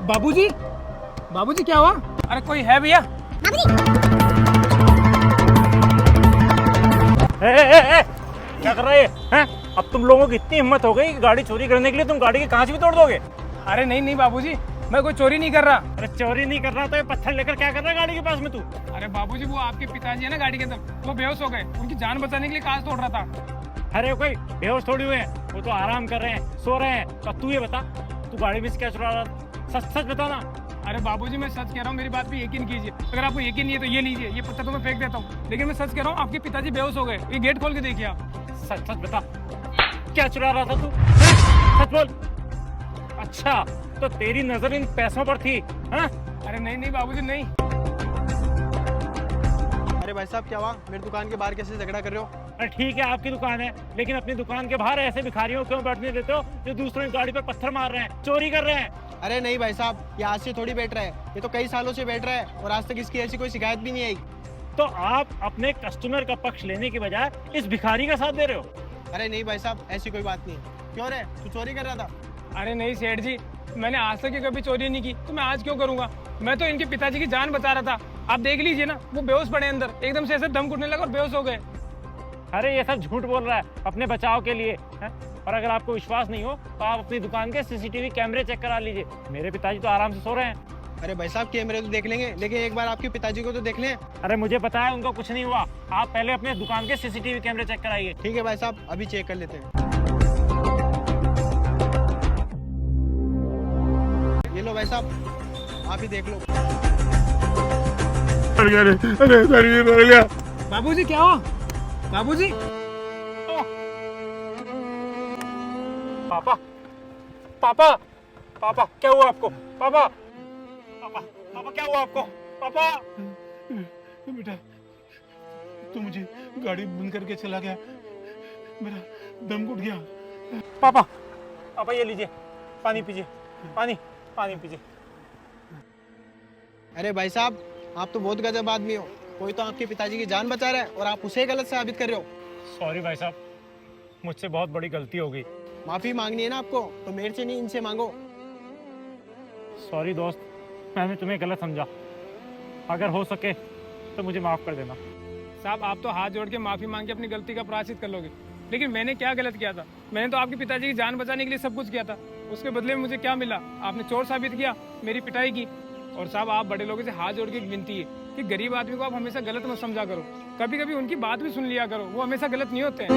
बाबूजी, बाबूजी क्या हुआ? अरे कोई है भैया? क्या कर रहे हैं? अब तुम लोगों की इतनी हिम्मत हो गई कि गाड़ी चोरी करने के लिए तुम गाड़ी के कांच भी तोड़ दोगे? अरे नहीं नहीं बाबूजी, मैं कोई चोरी नहीं कर रहा। अरे चोरी नहीं कर रहा तो ये पत्थर लेकर क्या कर रहा है गाड़ी के पास में तू? अरे बाबूजी, वो आपके पिताजी है ना गाड़ी के अंदर, वो बेहोश हो गए, उनकी जान बचाने के लिए कांच तोड़ रहा था। अरे कोई बेहोश थोड़ी हुए हैं, वो तो आराम कर रहे हैं, सो रहे हैं। तो तू ये बता, तू गाड़ी में से क्या चुरा रहा था? सच सच बता ना। अरे बाबूजी, मैं सच कह रहा हूँ, मेरी बात पे यकीन कीजिए। अगर आपको यकीन नहीं है तो ये लीजिए, ये पत्थर तो मैं फेंक देता हूँ, लेकिन मैं सच कह रहा हूँ, आपके पिताजी बेहोश हो गए। ये गेट खोल के देखिए आप। सच सच बता, क्या चुरा रहा था तू? सच बोल। अच्छा, तो तेरी नजर इन पैसों पर थी? हाँ? अरे नहीं नहीं बाबूजी, नहीं। अरे भाई साहब, क्या हुआ? मेरी दुकान के बाहर कैसे झगड़ा कर रहे हो? अरे ठीक है, आपकी दुकान है, लेकिन अपनी दुकान के बाहर ऐसे भिखारियों को क्यों बैठने देते हो जो दूसरों की गाड़ी पर पत्थर मार रहे हैं, चोरी कर रहे हैं? अरे नहीं भाई साहब, ये आज से थोड़ी बैठ रहा है, ये तो कई सालों से बैठ रहा है और आज तक इसकी ऐसी कोई शिकायत भी नहीं आई। तो आप अपने कस्टमर का पक्ष लेने के बजाय इस भिखारी का साथ दे रहे हो? अरे नहीं भाई साहब, ऐसी कोई बात नहीं। क्यों रे, तू चोरी कर रहा था? अरे नहीं सेठ जी, मैंने आज तक कभी चोरी नहीं की, तो मैं आज क्यों करूंगा? मैं तो इनके पिताजी की जान बचा रहा था। आप देख लीजिए ना, वो बेहोश पड़े अंदर, एकदम से ऐसे दम घुटने लगा और बेहोश हो गए। अरे ये सब झूठ बोल रहा है अपने बचाव के लिए है? और अगर आपको विश्वास नहीं हो तो आप अपनी दुकान के सीसीटीवी कैमरे चेक करा लीजिए। मेरे पिताजी तो आराम से सो रहे हैं। अरे भाई साहब, कैमरे तो देख लेंगे, लेकिन एक बार आपके पिताजी को तो देख लें। अरे मुझे पता है उनको कुछ नहीं हुआ, आप पहले अपने दुकान के सीसीटीवी कैमरे चेक कराइए। ठीक है भाई साहब, अभी चेक कर लेते हैं। ये लो भाई साहब, आप ही देख लो। बाबूजी क्या हुआ? बाबूजी, पापा, पापा, पापा क्या हुआ आपको? पापा, पापा, पापा क्या हुआ आपको? पापा, बेटा, तू मुझे गाड़ी बंद करके चला गया, मेरा दम घुट गया। पापा, पापा ये लीजिए, पानी पीजिए, पानी, पानी पीजिए। अरे भाई साहब, आप तो बहुत गजब आदमी हो। कोई तो आपके पिताजी की जान बचा रहा है और आप उसे गलत साबित कर रहे हो। सॉरी भाई साहब, मुझसे बहुत बड़ी गलती हो गई। माफी मांगनी है ना आपको, तो मेरे से नहीं, इनसे मांगो। सॉरी दोस्त, मैंने तुम्हें गलत समझा। अगर हो सके तो मुझे माफ कर देना। साहब आप तो हाथ जोड़ के माफी मांग के अपनी गलती का प्रायश्चित कर लोगे, लेकिन मैंने क्या गलत किया था? मैंने तो आपके पिताजी की जान बचाने के लिए सब कुछ किया था। उसके बदले में मुझे क्या मिला? आपने चोर साबित किया, मेरी पिटाई की। और साहब आप बड़े लोगों से हाथ जोड़ के एक विनती है कि गरीब आदमी को आप हमेशा गलत मत समझा करो, कभी कभी उनकी बात भी सुन लिया करो, वो हमेशा गलत नहीं होते हैं।